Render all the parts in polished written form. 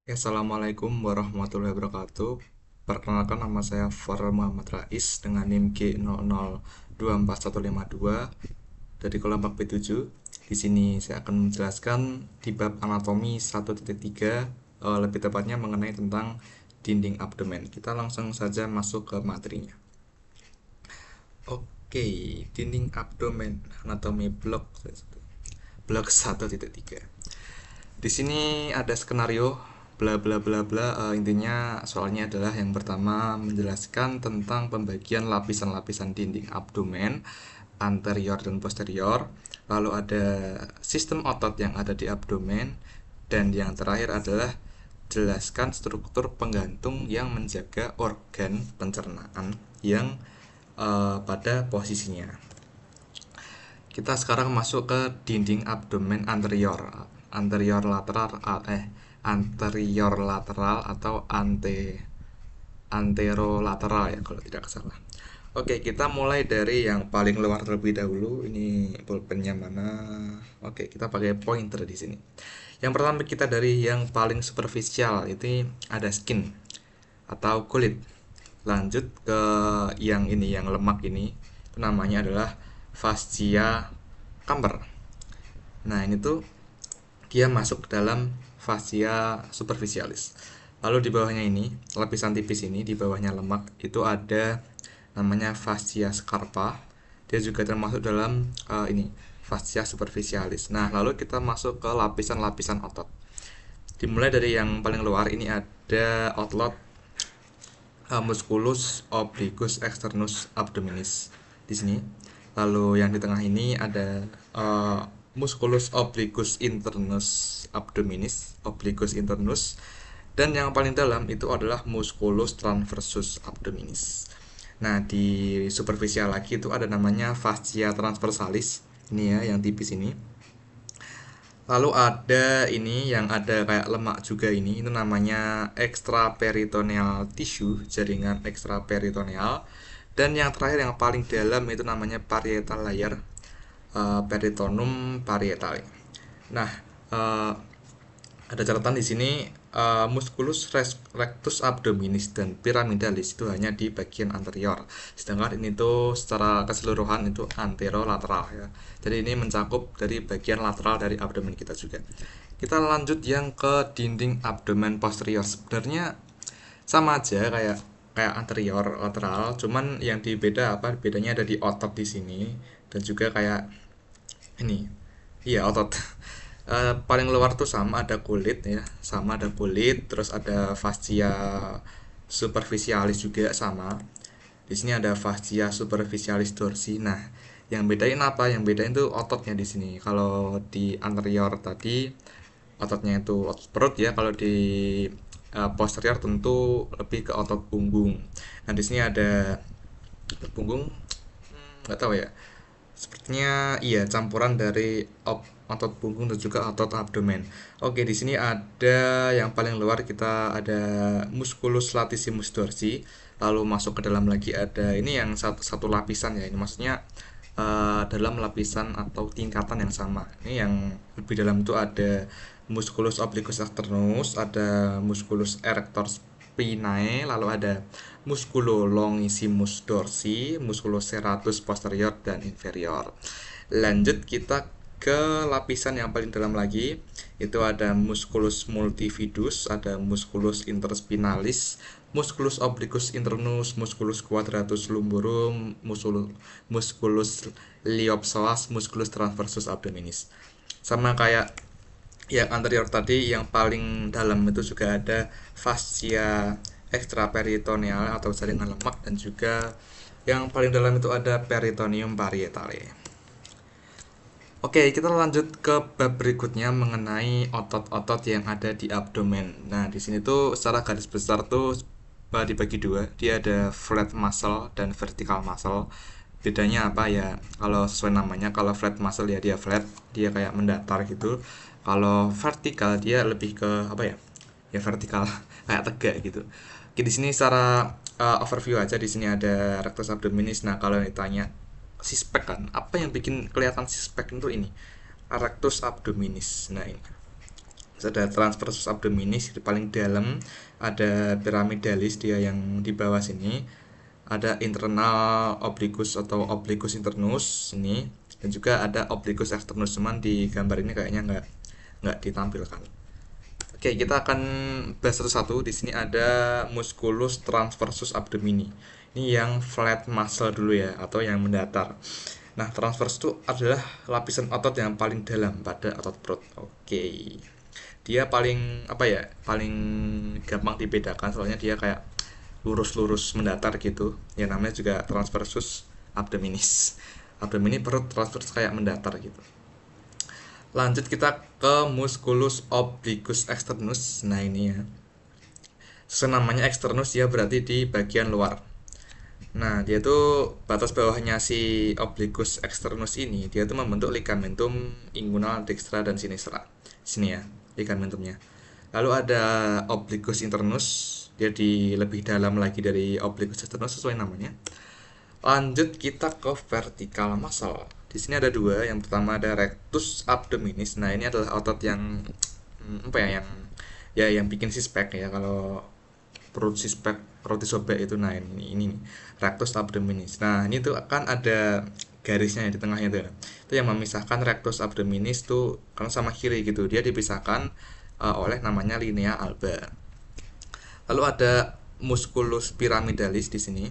Assalamualaikum warahmatullahi wabarakatuh. Perkenalkan, nama saya Farel Muhammad Rais dengan NIM G00241152 dari kelompok B7. Di sini saya akan menjelaskan di bab anatomi 1.3, lebih tepatnya mengenai tentang dinding abdomen. Kita langsung saja masuk ke materinya. Oke, dinding abdomen anatomi blok 1.3. Di sini ada skenario bla bla bla bla. Intinya soalnya adalah yang pertama menjelaskan tentang pembagian lapisan-lapisan dinding abdomen anterior dan posterior, lalu ada sistem otot yang ada di abdomen, dan yang terakhir adalah jelaskan struktur penggantung yang menjaga organ pencernaan yang pada posisinya. Kita sekarang masuk ke dinding abdomen anterior lateral atau anterolateral ya kalau tidak salah. Oke, kita mulai dari yang paling luar terlebih dahulu. Ini pulpennya mana? Oke, kita pakai pointer di sini. Yang pertama kita dari yang paling superficial, itu ada skin atau kulit. Lanjut ke yang ini, yang lemak ini, itu namanya adalah fascia camber. Nah, ini tuh dia masuk ke dalam fascia superficialis. Lalu di bawahnya ini, lapisan tipis ini, di bawahnya lemak, itu ada namanya fascia scarpa. Dia juga termasuk dalam ini fascia superficialis. Nah, lalu kita masuk ke lapisan-lapisan otot. Dimulai dari yang paling luar, ini ada otot musculus obliquus externus abdominis di sini. Lalu yang di tengah ini ada musculus obliquus internus, dan yang paling dalam itu adalah musculus transversus abdominis. Nah, di superficial lagi itu ada namanya fascia transversalis, ini ya, yang tipis ini. Lalu ada ini yang ada kayak lemak juga, ini itu namanya extraperitoneal tissue, jaringan extraperitoneal. Dan yang terakhir yang paling dalam itu namanya parietal layer, peritonum parietale. Nah, ada catatan di sini, musculus rectus abdominis dan pyramidalis itu hanya di bagian anterior, sedangkan ini tuh secara keseluruhan itu anterolateral ya. Jadi ini mencakup dari bagian lateral dari abdomen kita juga. Kita lanjut yang ke dinding abdomen posterior. Sebenarnya sama aja kayak anterior lateral, cuman yang bedanya ada di otot di sini, dan juga kayak ini, iya, otot. Paling luar tuh sama ada kulit ya, terus ada fascia superficialis juga sama. Di sini ada fascia superficialis dorsi. Nah, yang bedain apa? Yang bedain tuh ototnya di sini. Kalau di anterior tadi ototnya itu otot perut ya, kalau di posterior tentu lebih ke otot punggung. Nah, di sini ada otot punggung, nggak tahu ya. Sepertinya iya campuran dari otot punggung dan juga otot abdomen. Oke, di sini ada yang paling luar, kita ada musculus latissimus dorsi. Lalu masuk ke dalam lagi ada ini yang satu lapisan ya. Ini maksudnya dalam lapisan atau tingkatan yang sama. Ini yang lebih dalam itu ada musculus obliquus externus, ada musculus erector spinae, lalu ada musculo longissimus dorsi, musculus serratus posterior dan inferior. Lanjut kita ke lapisan yang paling dalam lagi, itu ada musculus multifidus, ada musculus interspinalis, musculus obliquus internus, musculus quadratus lumborum, musculus liopsoas, musculus transversus abdominis. Sama kayak yang anterior tadi, yang paling dalam itu juga ada fascia extraperitoneal atau jaringan lemak, dan juga yang paling dalam itu ada peritoneum parietale. Oke, kita lanjut ke bab berikutnya mengenai otot-otot yang ada di abdomen. Nah, di sini tuh secara garis besar tuh dibagi dua. Dia ada flat muscle dan vertical muscle. Bedanya apa ya? Kalau sesuai namanya, kalau flat muscle ya dia flat, dia kayak mendatar gitu. Kalau vertikal dia lebih ke apa ya? Ya vertikal, kayak tegak gitu. Oke, di sini secara overview aja, di sini ada rectus abdominis. Nah, kalau ditanya sispek kan, apa yang bikin kelihatan sispek itu ini rectus abdominis. Nah, ini Terus ada transversus abdominis di paling dalam, ada pyramidalis dia yang di bawah sini, ada internal obliquus atau obliquus internus ini, dan juga ada obliquus externus, cuman di gambar ini kayaknya nggak ditampilkan. Oke, kita akan bahas satu-satu. Di sini ada musculus transversus abdomini. Ini yang flat muscle dulu ya, atau yang mendatar. Nah, transversus itu adalah lapisan otot yang paling dalam pada otot perut. Oke. Dia paling apa ya? Paling gampang dibedakan soalnya dia kayak lurus-lurus mendatar gitu. Ya namanya juga transversus abdominis. Abdomini perut, transversus kayak mendatar gitu. Lanjut kita ke musculus obliquus externus. Nah, ini ya. Senamanya externus ya berarti di bagian luar. Nah, dia tuh batas bawahnya si obliquus externus ini, dia tuh membentuk ligamentum inguinal dextra dan sinistra. Sini ya, ligamentumnya. Lalu ada obliquus internus, dia di lebih dalam lagi dari obliquus externus sesuai namanya. Lanjut kita ke vertical muscle. Di sini ada dua. Yang pertama ada rectus abdominis. Nah, ini adalah otot yang apa ya, yang bikin sispek ya. Kalau perut sispek, perut disobek itu, nah ini nih, rectus abdominis. Nah, ini tuh akan ada garisnya di tengahnya tuh. Itu yang memisahkan rectus abdominis tuh kan sama kiri gitu. Dia dipisahkan oleh namanya linea alba. Lalu ada musculus pyramidalis di sini.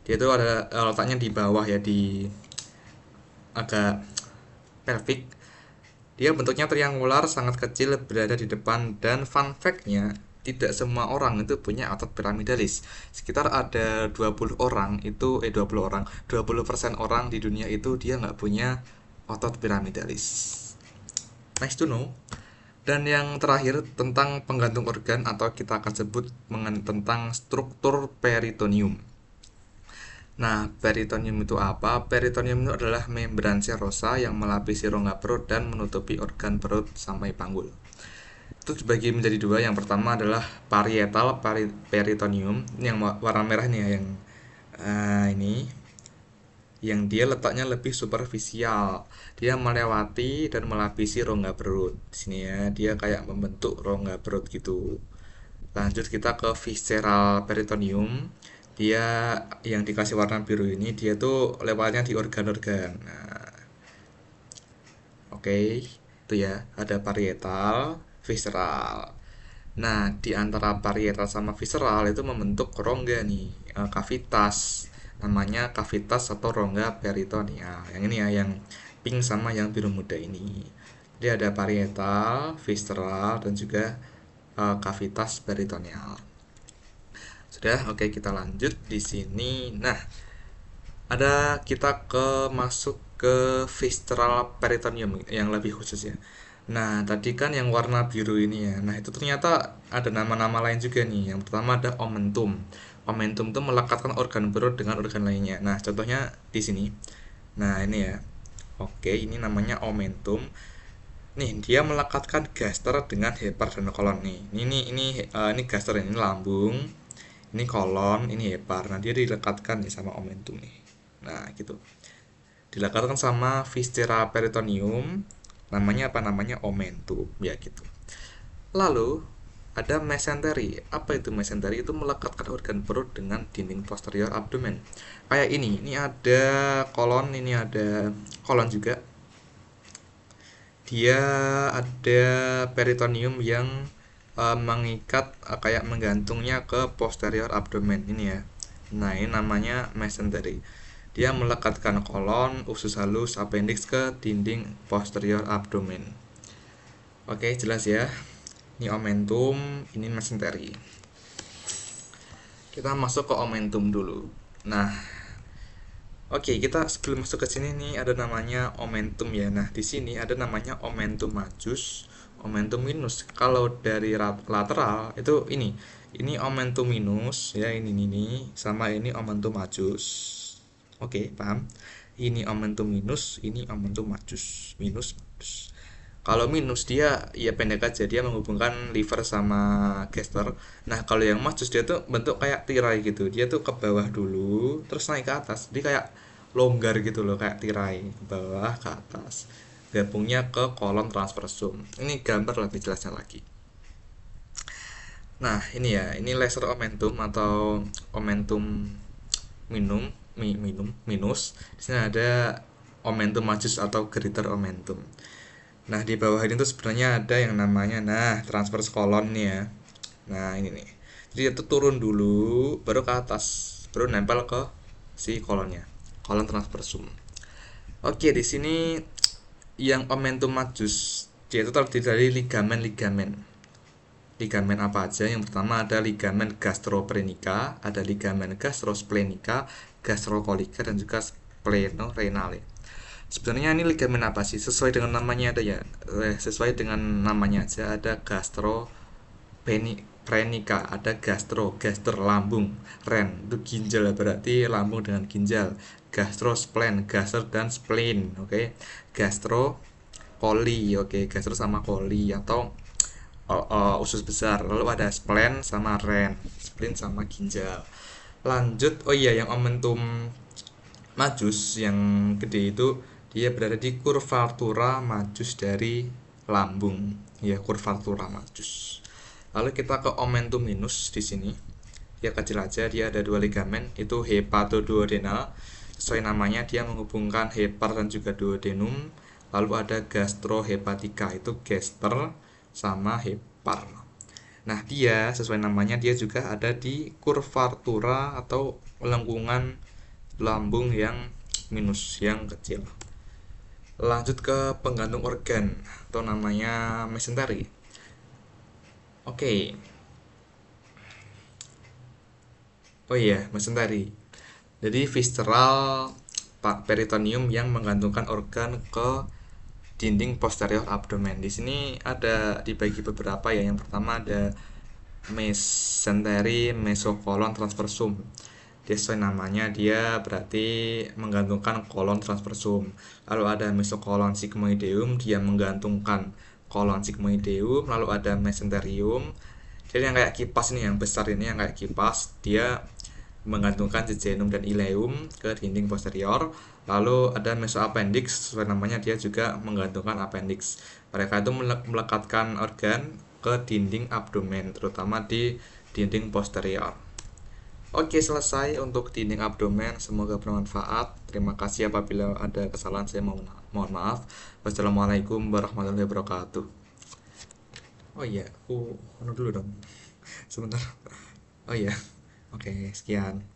Dia itu ada letaknya di bawah ya, di agak pelvic. Dia bentuknya triangular, sangat kecil, berada di depan, dan fun fact-nya tidak semua orang itu punya otot pyramidalis. Sekitar ada 20 orang itu 20% orang di dunia itu dia nggak punya otot pyramidalis. Nice to know. Dan yang terakhir tentang penggantung organ, atau kita akan sebut tentang struktur peritoneum. Nah, peritoneum itu apa? Peritoneum itu adalah membran serosa yang melapisi rongga perut dan menutupi organ perut sampai panggul. Itu dibagi menjadi dua. Yang pertama adalah parietal peritoneum, ini yang warna merah nih ya, yang ini, yang dia letaknya lebih superficial. Dia melewati dan melapisi rongga perut. Di sini ya, dia kayak membentuk rongga perut gitu. Lanjut kita ke visceral peritoneum. Dia yang dikasih warna biru ini, dia tuh lewatnya di organ-organ. Nah, oke, itu ya, ada parietal, visceral. Nah, di antara parietal sama visceral itu membentuk rongga nih, kavitas. Namanya kavitas atau rongga peritoneal. Yang ini ya, yang pink sama yang biru muda ini. Jadi ada parietal, visceral, dan juga kavitas peritoneal. Sudah, oke, kita lanjut di sini. Nah, ada kita masuk ke visceral peritoneum yang lebih khusus ya. Nah, tadi kan yang warna biru ini ya. Nah, itu ternyata ada nama-nama lain juga nih. Yang pertama ada omentum. Omentum itu melekatkan organ perut dengan organ lainnya. Nah, contohnya di sini. Nah, ini ya. Oke, ini namanya omentum. Nih, dia melekatkan gaster dengan hepar dan kolon nih. Ini gaster, ini lambung. Ini kolon, ini hepar. Nah, dia dilekatkan nih sama omentum nih. Nah, gitu. Dilekatkan sama viscera peritoneum. Namanya apa? Namanya omentum, ya gitu. Lalu ada mesentery. Apa itu mesentery? Itu melekatkan organ perut dengan dinding posterior abdomen. Kayak ini ada kolon, ini ada kolon juga. Dia ada peritoneum yang mengikat kayak menggantungnya ke posterior abdomen ini ya. Nah, ini namanya mesentery. Dia melekatkan kolon, usus halus, appendix ke dinding posterior abdomen. Oke, jelas ya. Ini omentum, ini mesentery. Kita masuk ke omentum dulu. Nah, oke, kita sebelum masuk ke sini nih ada namanya omentum ya. Nah, di sini ada namanya omentum majus, omentum minus. Kalau dari lateral itu ini omentum minus ya, ini sama ini omentum majus. Oke, paham? Ini omentum minus, ini omentum majus, minus. Kalau minus dia ya pendek aja, dia menghubungkan liver sama gaster. Nah, kalau yang majus dia tuh bentuk kayak tirai gitu. Dia tuh ke bawah dulu, terus naik ke atas. Dia kayak longgar gitu loh, kayak tirai, ke bawah ke atas. gabungnya ke kolon transversum. Ini gambar lebih jelasnya lagi. Nah, ini ya, ini laser omentum atau omentum minus. Di sini ada omentum majus atau greater omentum. Nah, di bawah ini tuh sebenarnya ada yang namanya transverse kolon nih ya. Nah, ini nih. Jadi itu turun dulu baru ke atas, baru nempel ke si kolonnya. Kolon transversum. Oke, di sini yang omentum majus dia itu terdiri dari ligamen-ligamen. Ligamen apa aja? Yang pertama ada ligamen gastroprenica, ada ligamen gastrosplenica, gastrocolica, dan juga splenorenale. Sebenarnya ini ligamen apa sih? Sesuai dengan namanya ada ya. Sesuai dengan namanya aja ada gastroprenica, ada gaster lambung, ren itu ginjal berarti lambung dengan ginjal. Gastrosplen, gaster dan spleen, oke. Gastro coli, oke. Gastro sama coli atau usus besar. Lalu ada spleen sama ren, spleen sama ginjal. Lanjut, oh iya, yang omentum majus yang gede itu dia berada di curvatura majus dari lambung, ya, curvatura majus. Lalu kita ke omentum minus. Di sini dia kecil aja, dia ada dua ligamen, itu hepatoduodenal. Sesuai namanya dia menghubungkan hepar dan juga duodenum. Lalu ada gastrohepatika, itu gaster sama hepar. Nah, dia sesuai namanya dia juga ada di curvatura atau lengkungan lambung yang minus, yang kecil. Lanjut ke penggantung organ atau namanya mesentery. Oke. Oh iya, mesentery. Jadi visceral peritoneum yang menggantungkan organ ke dinding posterior abdomen. Di sini ada dibagi beberapa ya. Yang pertama ada mesentery mesokolon transversum. Dia sesuai namanya dia berarti menggantungkan kolon transversum. Lalu ada mesokolon sigmoideum, dia menggantungkan kolon sigmoideum. Lalu ada mesenterium. Jadi yang kayak kipas ini, yang besar ini yang kayak kipas, dia menggantungkan jejunum dan ileum ke dinding posterior. Lalu ada mesoappendix, sesuai namanya dia juga menggantungkan appendix. Mereka itu melekatkan organ ke dinding abdomen, terutama di dinding posterior. Oke, selesai untuk dinding abdomen. Semoga bermanfaat. Terima kasih, apabila ada kesalahan saya mohon maaf. Wassalamualaikum warahmatullahi wabarakatuh. Oh iya, aku dulu dong. Sebentar. Oh iya. Oke, sekian.